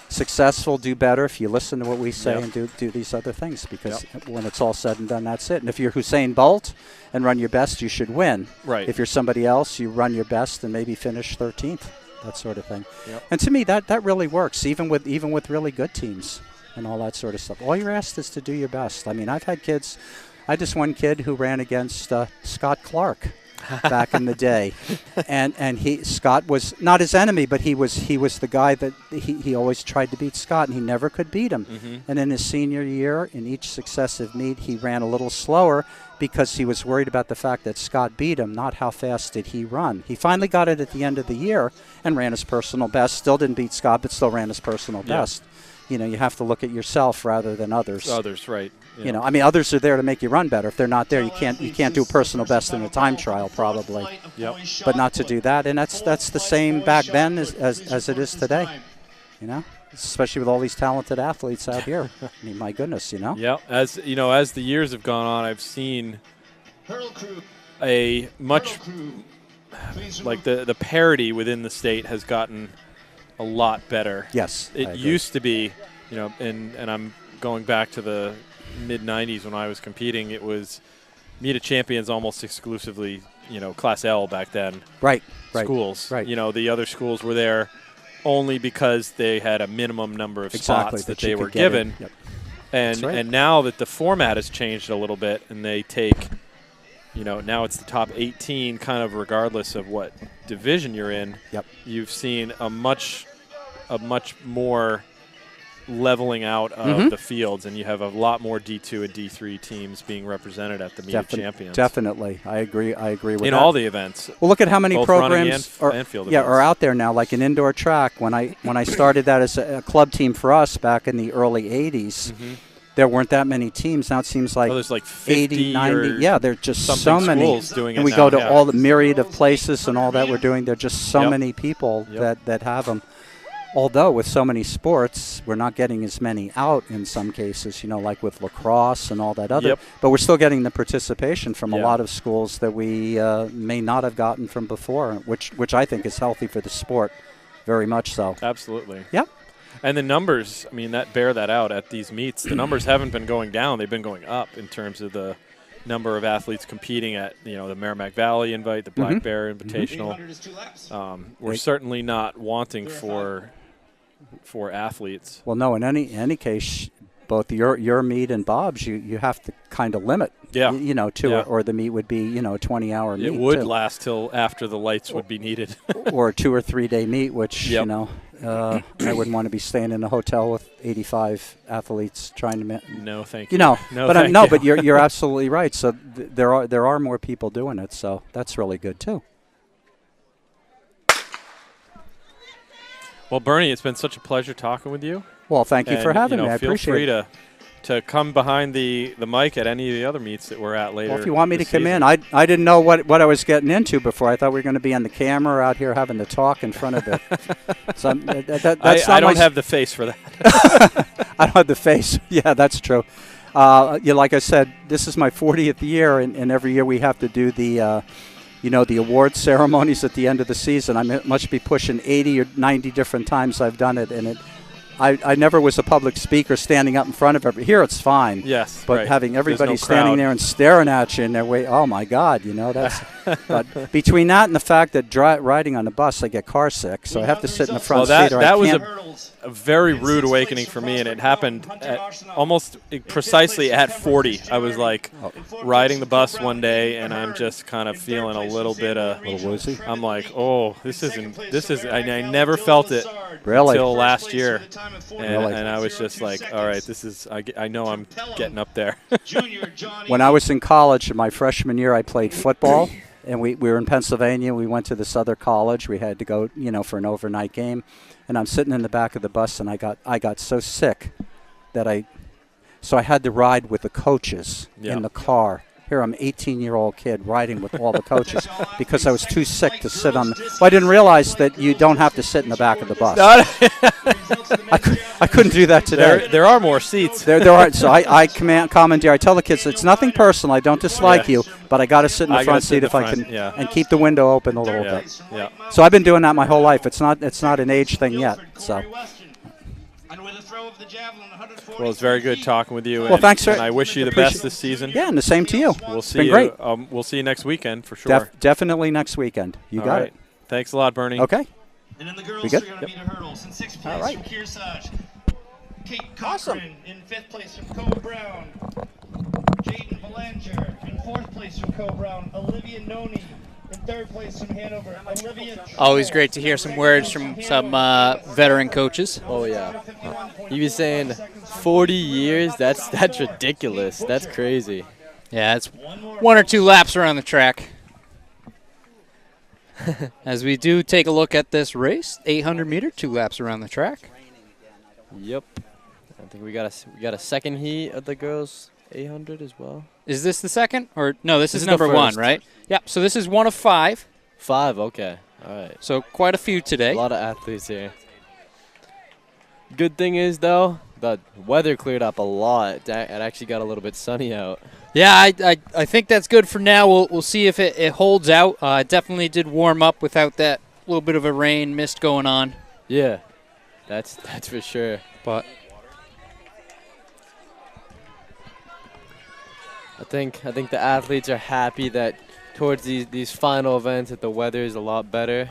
successful, do better if you listen to what we say and do these other things, because when it's all said and done, that's it. And if you're Usain Bolt and run your best, you should win. Right. If you're somebody else, you run your best and maybe finish 13th, that sort of thing. Yep. And to me, that really works, even with really good teams and all that sort of stuff. All you're asked is to do your best. I mean, I've had kids. I had this one kid who ran against Scott Clark back in the day, and Scott was not his enemy, but he was the guy that he always tried to beat Scott, and he never could beat him. Mm-hmm. And in his senior year, in each successive meet, he ran a little slower because he was worried about the fact that Scott beat him, not how fast did he run. He finally got it at the end of the year and ran his personal best. Still didn't beat Scott, but still ran his personal best. You have to look at yourself rather than others. Others, right. Yeah. I mean, others are there to make you run better. If they're not there, you can't do a personal best in a time trial, probably. Yep. But not to do that, and that's the same back then as it is today. Especially with all these talented athletes out here. I mean, my goodness, Yeah. As the years have gone on, I've seen a much like the parity within the state has gotten a lot better. Yes. It used to be, and I'm going back to the mid-'90s when I was competing, it was meet of champions almost exclusively, Class L back then. Right. Schools. Right. The other schools were there only because they had a minimum number of spots that they were given. Yep. And now that the format has changed a little bit and they take, now it's the top 18 kind of regardless of what division you're in. Yep. You've seen a much more leveling out of the fields, and you have a lot more D2 and D3 teams being represented at the Meet of Champions. Definitely. I agree with that. In all the events. Well, look at how many both programs and field are out there now, like an indoor track. When I started that as a club team for us back in the early 80s, there weren't that many teams. Now it seems like, there's like 50 80, 90. Yeah, there are just so many. Schools doing and it we now, go to all the myriad of places and all that we're doing. There are just so many people that have them. Although with so many sports, we're not getting as many out in some cases, like with lacrosse and all that other. Yep. But we're still getting the participation from a lot of schools that we may not have gotten from before, which I think is healthy for the sport, very much so. Absolutely. Yep. And the numbers, that bear that out at these meets. The numbers haven't been going down; they've been going up in terms of the number of athletes competing at the Merrimack Valley Invite, the Black Bear Invitational. We're certainly not wanting for athletes. Well, no. In any case, both your meet and Bob's, you have to kind of limit. Or the meet would be a 20-hour meet. It would last till after the lights would be needed. Or a 2 or 3 day meet, which I wouldn't want to be staying in a hotel with 85 athletes trying to. No, thank you. But you're absolutely right. So there are more people doing it. So that's really good too. Well, Bernie, it's been such a pleasure talking with you. Well, thank you for having me. I feel appreciate free it. to come behind the mic at any of the other meets that we're at later. Well, if you want me to this come season. in, I didn't know what I was getting into before. I thought we were going to be on the camera out here having to talk in front of the. So that's I not don't have the face for that. I don't have the face. Yeah, that's true. Like I said, this is my 40th year, and every year we have to do the, the award ceremonies at the end of the season. I must be pushing 80 or 90 different times I've done it, and I never was a public speaker standing up in front of everybody. Here it's fine. Yes, But right. having everybody There's no standing crowd. there and staring at you in their way, oh my God, that's. But between that and the fact that riding on the bus, I get car sick, so I have to sit in the front Well, seat. Or that I was can't. a very rude awakening for me, and it happened almost precisely at 40. I was like riding the bus one day, and I'm just kind of feeling a little bit of. Little woozy. I'm like, oh, this is. I never felt it Really? until last year, Really? and I was just like, all right, this is. I know I'm getting up there. When I was in college, my freshman year, I played football, and we were in Pennsylvania. We went to this other college. We had to go, for an overnight game, and I'm sitting in the back of the bus, and I got so sick that I had to ride with the coaches in the car. Here I'm 18-year-old kid riding with all the coaches because I was too sick to sit on. Well, I didn't realize that you don't have to sit in the back of the bus. I couldn't do that today. There are more seats. There are. So I commandeer. I tell the kids it's nothing personal. I don't dislike you, but I got to sit in the I gotta front sit in seat the if I front, can, and keep the window open a little bit. Yeah. So I've been doing that my whole life. It's not an age thing yet. So. Well, it's very good talking with you. Well, thanks, sir. And I wish you the best this season. Yeah, and the same to you. We'll It's see been you. great. We'll see you next weekend for sure. Definitely next weekend. You All got right. it. Thanks a lot, Bernie. Okay. And then the girls We good? are going to meet a hurdles. In sixth place All right. from Kearsarge, Kate Cochran. In fifth place from Cole Brown, Jaden Belanger. In fourth place from Cole Brown, Olivia Noni. In third place from Hanover, Olivia. Always great to hear some words from some veteran coaches. Oh yeah. You be saying 40 years? That's ridiculous. That's crazy. Yeah, it's 1 or 2 laps around the track. As we do take a look at this race, 800 meter, 2 laps around the track. Yep. I think we got a second heat of the girls 800 as well. Is this the second? Or no, this is is the number 1, first. right? Yep, so this is 1 of 5. 5. Okay. All right. So quite a few today. A lot of athletes here. Good thing is though, the weather cleared up a lot. It actually got a little bit sunny out. Yeah, I think that's good for now. We'll see if it holds out. It definitely did warm up without that little bit of a rain mist going on. Yeah. That's for sure. But I think the athletes are happy that towards these final events that the weather is a lot better.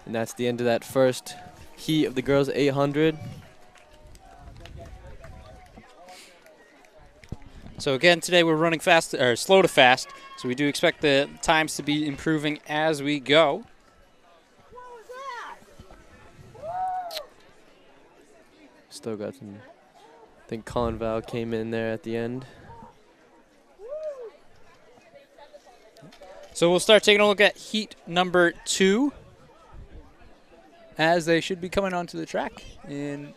And that's the end of that first heat of the girls 800. so again, today we're running fast or slow to fast. So we do expect the times to be improving as we go. Still got some. I think Conval came in there at the end. So we'll start taking a look at heat number 2 as they should be coming onto the track in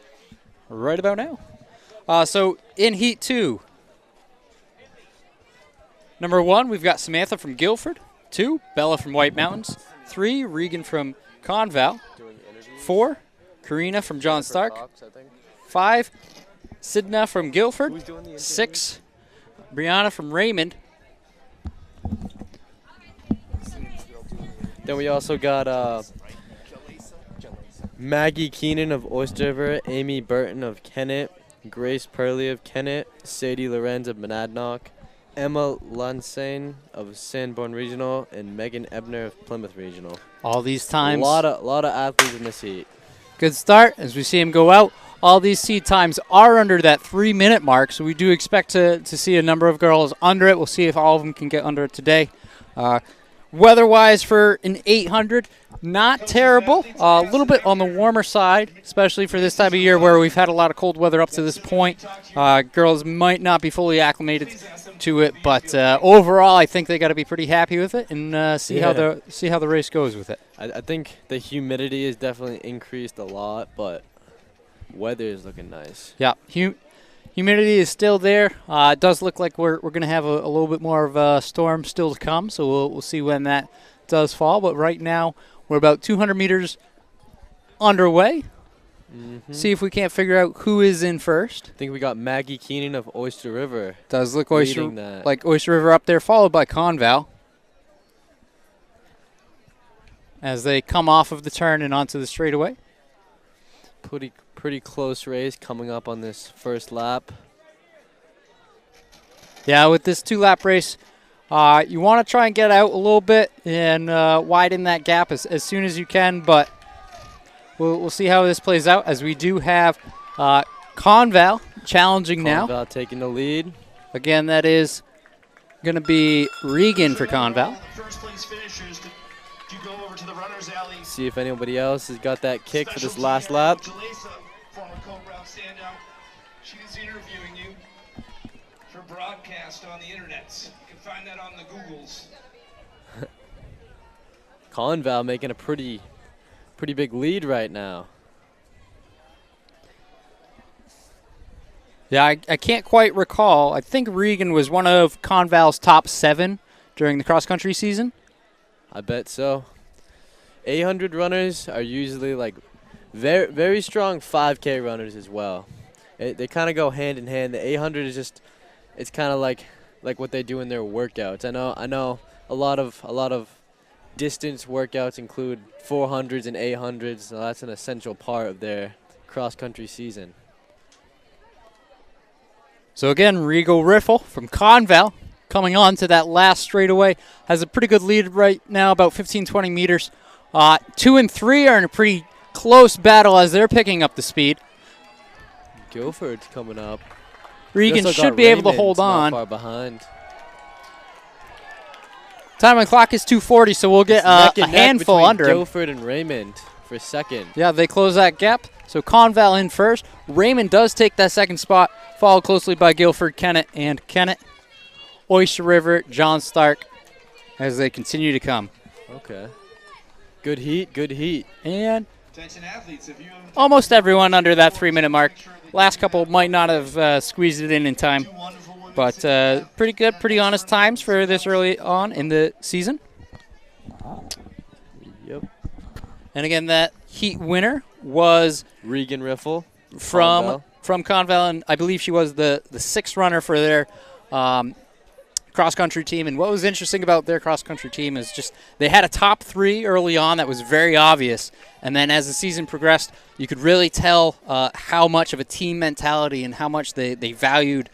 right about now. So in heat 2, number 1, we've got Samantha from Guilford. 2, Bella from White Mountains. 3, Regan from Conval. 4, Karina from John Stark. 5, Sidna from Guilford. 6, Brianna from Raymond. Then we also got Maggie Keenan of Oyster River, Amy Burton of Kennett, Grace Purley of Kennett, Sadie Lorenz of Monadnock, Emma Lansane of Sanborn Regional, and Megan Ebner of Plymouth Regional. All these A times. lot of athletes in this heat. Good start as we see him go out. All these seed times are under that 3-minute mark, so we do expect to see a number of girls under it. We'll see if all of them can get under it today. Weather-wise for an 800, not terrible. A little bit on the warmer side, especially for this time of year where we've had a lot of cold weather up to this point. Girls might not be fully acclimated to it, but overall, I think they got to be pretty happy with it and see how the race goes with it. I think the humidity has definitely increased a lot, but weather is looking nice. Yeah, Humidity is still there. It does look like we're going to have a little bit more of a storm still to come, so we'll see when that does fall. But right now, we're about 200 meters underway. See if we can't figure out who is in first. I think we got Maggie Keenan of Oyster River. Does look leading that. like Oyster River up there, followed by Conval. As they come off of the turn and onto the straightaway. Pretty close race coming up on this first lap. Yeah, with this 2-lap race, you want to try and get out a little bit and widen that gap as soon as you can, but we'll see how this plays out as we do have Conval challenging now. Conval taking the lead. Again, that is going to be Regan for Conval. First place finishers to go over to the runners alley. See if anybody else has got that kick for this last lap. Jalesa, former Co-Brown standout. She's interviewing you for broadcast on the internet. You can find that on the Googles. Conval making a pretty big lead right now. Yeah, I can't quite recall. I think Regan was one of Conval's top 7 during the cross-country season. I bet so. 800 runners are usually like very, very strong 5K runners as well. They kind of go hand in hand. The 800 is just, it's kind of like what they do in their workouts. I know a lot of distance workouts include 400s and 800s. So that's an essential part of their cross-country season. So again, Regal Riffle from Conval coming on to that last straightaway. Has a pretty good lead right now, about 15-20 meters. 2 and 3 are in a pretty close battle as they're picking up the speed. Guilford's coming up. Regan should be able to hold on. Not far behind. Time on clock is 2:40, so we'll get a handful under him. Guilford and Raymond for second. Yeah, they close that gap. So Conval in first. Raymond does take that second spot, followed closely by Guilford, Kennett, and Kennett. Oyster River, John Stark, as they continue to come. Okay. Good heat, good heat. And Attention athletes, if you almost everyone under that 3-minute mark. Last couple might not have squeezed it in time. But pretty good, pretty honest times for this early on in the season. Yep. And again, that heat winner was Regan Riffle from Conval, and I believe she was the 6th runner for their cross-country team. And what was interesting about their cross-country team is just they had a top 3 early on that was very obvious. And then as the season progressed, you could really tell how much of a team mentality and how much they valued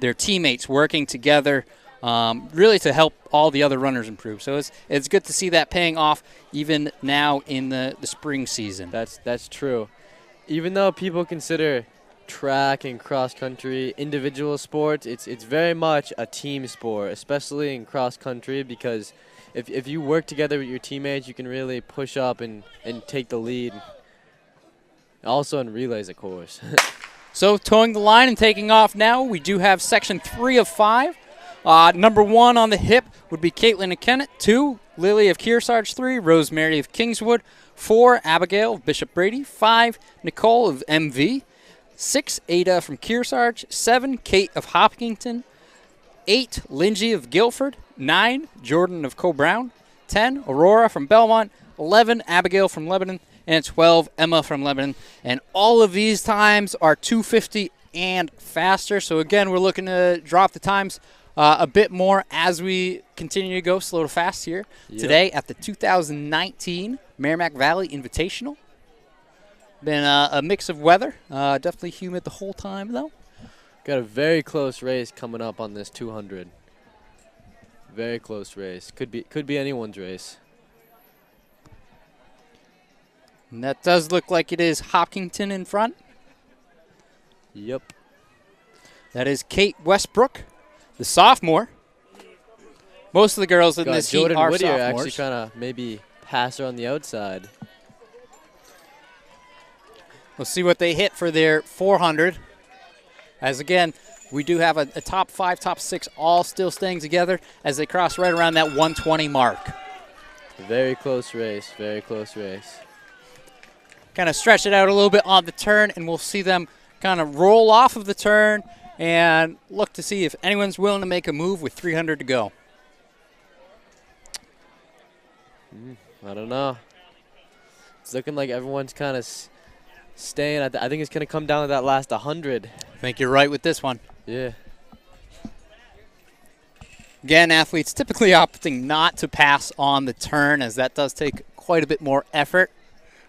their teammates working together, really to help all the other runners improve. So it's good to see that paying off even now in the spring season. That's true. Even though people consider track and cross country individual sports, it's very much a team sport, especially in cross country, because if you work together with your teammates, you can really push up and take the lead. Also in relays, of course. So towing the line and taking off now, we do have section 3 of 5. Number 1 on the hip would be Caitlin and Kennett. 2, Lily of Kearsarge. 3, Rosemary of Kingswood. 4, Abigail of Bishop Brady. 5, Nicole of MV. 6, Ada from Kearsarge. 7, Kate of Hopkinton. 8, Lindsay of Guilford. 9, Jordan of Co-Brown. 10, Aurora from Belmont. 11, Abigail from Lebanon. And 12, Emma from Lebanon. And all of these times are 2:50 and faster. So again, we're looking to drop the times a bit more as we continue to go slow to fast here today at the 2019 Merrimack Valley Invitational. Been a mix of weather, definitely humid the whole time though. Got a very close race coming up on this 200. Very close race. Could be anyone's race. And that does look like it is Hopkinton in front. Yep. That is Kate Westbrook, the sophomore. Most of the girls in this heat are Whittier sophomores. actually kind of maybe pass her on the outside. We'll see what they hit for their 400. As again, we do have a top 5, top 6 all still staying together as they cross right around that 120 mark. Very close race, very close race. Kind of stretch it out a little bit on the turn, and we'll see them kind of roll off of the turn and look to see if anyone's willing to make a move with 300 to go. I don't know. It's looking like everyone's kind of staying. I think it's going to come down to that last 100. I think you're right with this one. Yeah. Again, athletes typically opting not to pass on the turn, as that does take quite a bit more effort.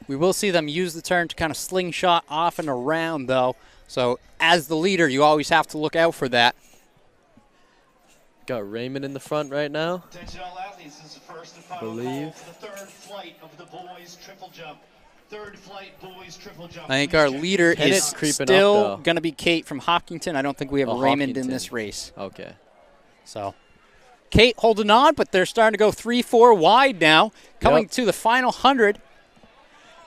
We will see them use the turn to kind of slingshot off and around, though. So as the leader, you always have to look out for that. Got Raymond in the front right now. Attention all athletes, this is the first and final Believe. call for the third flight of the boys triple jump. Third flight boys triple jump. I think our leader Kennett's is creeping up, still though. going to be Kate from Hopkinton. I don't think we have Oh, Raymond in Hopkinton. this race. Okay. So Kate holding on, but they're starting to go 3-4 wide now, coming to the final 100.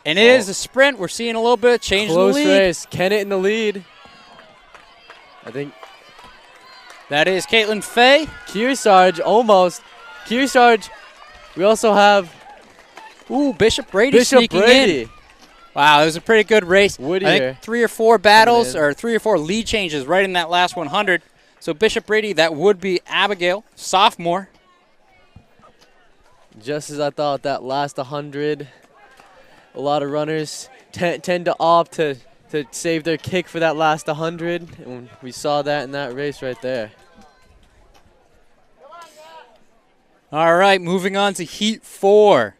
And it is a sprint. We're seeing a little bit of change Close in the lead. race. Kennett in the lead. I think That is Caitlin Fay. Kearsarge almost. Kearsarge. We also have Ooh, Bishop Brady Bishop sneaking Brady. in. Wow, it was a pretty good race. Whittier I think 3 or 4 battles in. or 3 or 4 lead changes right in that last 100. So Bishop Brady, that would be Abigail, sophomore. Just as I thought, that last 100, a lot of runners tend to opt to save their kick for that last 100. And we saw that in that race right there. All right, moving on to Heat 4.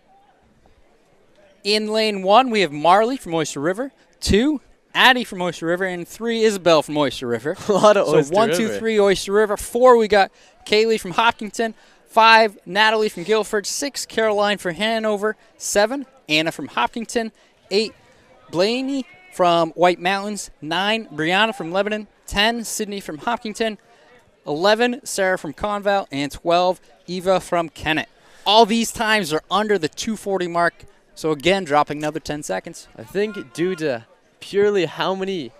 In lane 1, we have Marley from Oyster River. 2, Addie from Oyster River. And 3, Isabel from Oyster River. A lot of Oyster So 1, 2, River. 3, Oyster River. 4, we got Kaylee from Hopkinton. 5, Natalie from Guilford. 6, Caroline from Hanover. 7, Anna from Hopkinton. 8, Blaney from White Mountains. 9, Brianna from Lebanon. 10, Sydney from Hopkinton. 11, Sarah from Conval. And 12, Eva from Kennett. All these times are under the 2:40 mark. So again, dropping another 10 seconds. I think due to purely how many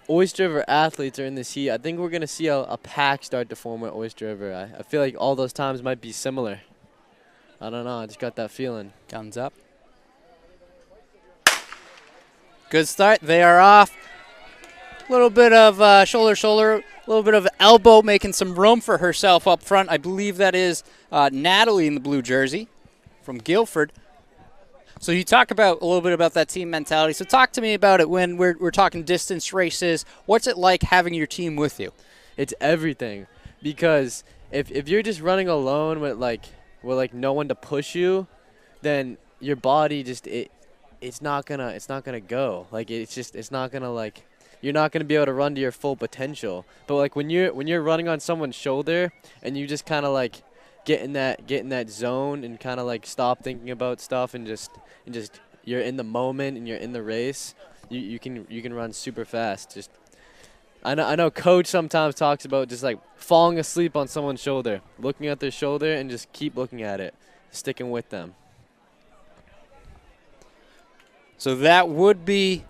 Oyster River athletes are in this heat, I think we're going to see a pack start to form at Oyster River. I feel like all those times might be similar. I don't know. I just got that feeling. Guns up. Good start. They are off. A little bit of shoulder, a little bit of elbow, making some room for herself up front. I believe that is Natalie in the blue jersey from Guilford. So you talk about a little bit about that team mentality. So talk to me about it when we're talking distance races. What's it like having your team with you? It's everything, because if you're just running alone with no one to push you, then your body just it's not gonna go. Like it's not gonna you're not gonna be able to run to your full potential. But like when you're running on someone's shoulder and you just kind of get in that zone and kind of stop thinking about stuff and just you're in the moment and you're in the race, you can run super fast. Just I know coach sometimes talks about just falling asleep on someone's shoulder, looking at their shoulder and just keep looking at it, sticking with them. So that would be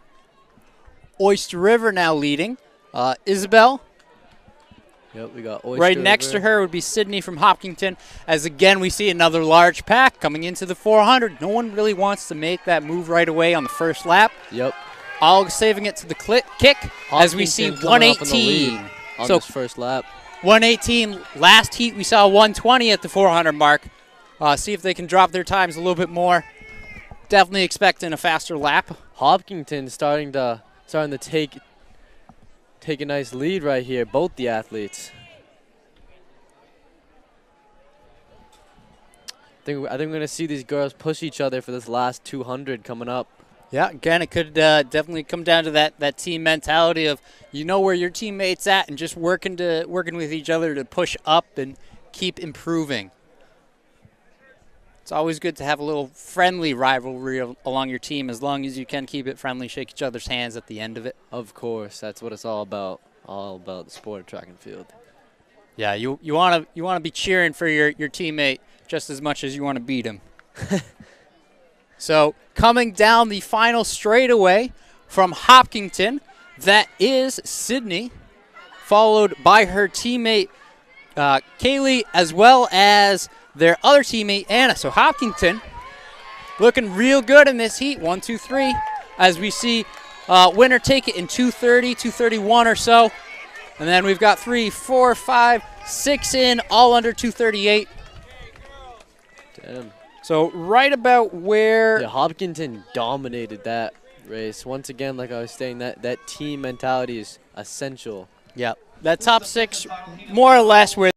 Oyster River now leading. Isabel. Yep, we got Oyster Right next to River. her would be Sydney from Hopkinton. As again, we see another large pack coming into the 400. No one really wants to make that move right away on the first lap. Yep. All saving it to the kick as we see Hopkinton coming up in the 118. lead on So this first lap. 118. Last heat we saw 120 at the 400 mark. See if they can drop their times a little bit more. Definitely expecting a faster lap. Hopkinton starting to take a nice lead right here, both the athletes. I think we're going to see these girls push each other for this last 200 coming up. Yeah, again, it could definitely come down to that team mentality of you know where your teammates at and just working with each other to push up and keep improving. It's always good to have a little friendly rivalry along your team as long as you can keep it friendly, shake each other's hands at the end of it. Of course, that's what it's all about the sport of track and field. Yeah, you want to be cheering for your teammate just as much as you want to beat him. So coming down the final straightaway from Hopkinton, that is Sydney, followed by her teammate Kaylee, as well as their other teammate Anna. So Hopkinton looking real good in this heat. 1, 2, 3. As we see Winner take it in 2:30, 2:31 or so. And then we've got 3, 4, 5, 6 in, all under 2:38. Damn. So right about where... Yeah, Hopkinton dominated that race. Once again, like I was saying, that team mentality is essential. Yeah, that top 6, more or less where